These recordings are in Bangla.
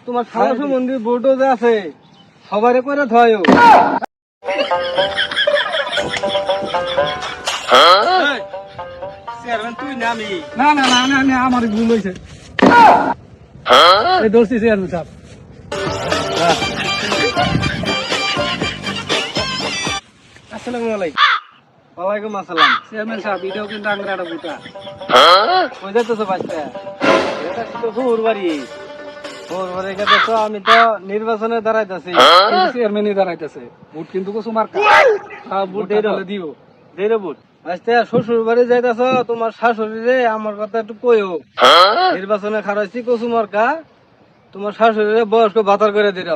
তোমার সাহস মন্দির বোর্ডও যে আছে সবারে করে থয়ও। চেয়ারম্যান তুই নামি না না না না না আমার ভুল হয়েছে এই দোষী চেয়ারম্যান সাহেব। আসসালামু আলাইকুম। ওয়ালাইকুম আসসালাম। চেয়ারম্যান সাহেব এটাও কিন্তু আংরা একটা বুটা। কই যাইতেছো বাচ্চা? এটা তো হুর বাড়ি। হুর বাড়ি গেছো, আমি তো নির্বাচনে দাঁড়াইতেছি। কিন্তু চেয়ারম্যানই দাঁড়াইতেছে ভোট কিন্তু কিছু মার্কা বুট তাহলে দিও। দেড় বুট। আচ্ছা শ্বশুর বাড়ি যাইতেছ, তোমার শাশুড়ি রে আমার কথা একটু কইও। নির্বাচনে খারাইছি কচু মার্কা, তোমার শাশুড়ি রে বয়স্ক ভাতার করে দিল।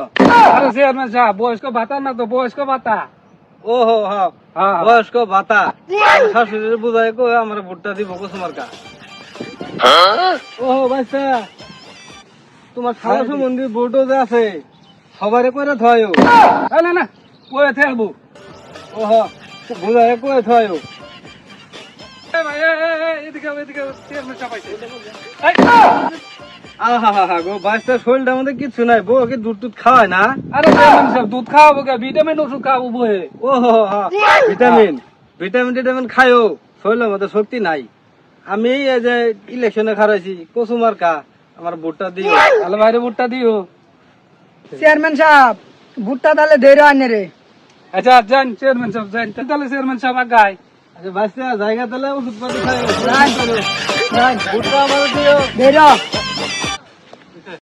আরে চেয়ারম্যান সাহেব বয়স্ক ভাতা না তো বয়স্ক ভাতা। ও হো হ্যাঁ হ্যাঁ বয়স্ক ভাতা। শাশুড়ি বুঝাই কই আমার ভোটটা দিব কচু মার্কা। ও বাচ্চা তোমার সাহস মন্দির বোর্ডও যে আছে সবারে করে থয়ও। না না কয়ে থাকবো। ও হ্যাঁ বুঝাই কয়ে থয়ও। এদিকে এদিকে চেয়ারম্যান সাহেব আইছে। আহা গো বাচ্চার শরীরটার মধ্যে কিছু নাই, বউ কি দুধ টুধ খাওয়ায় না? আরে চেয়ারম্যান সাহেব দুধ খাওয়াবো কে ভিটামিন ওষুধ খাওয়াবো বয়ে। ও ভিটামিন ভিটামিন টিটামিন খাইও, শরীরের মধ্যে শক্তি নাই। আমি এই যে ইলেকশনে খারাইছি কচু মার্কা, আমার ভোটটা দিও। তাহলে বাইরে ভোটটা দিও। চেয়ারম্যান সাহেব ভুট্টা তাহলে ধৈর্য আনে রে। আচ্ছা যান চেয়ারম্যান সাহেব যান তাহলে চেয়ারম্যান সাহেব আগায়। আচ্ছা বাচ্চা জায়গা তাহলে ওষুধ পাতি খাই, নাই। ভোটটা আমার দিও। ধৈর্য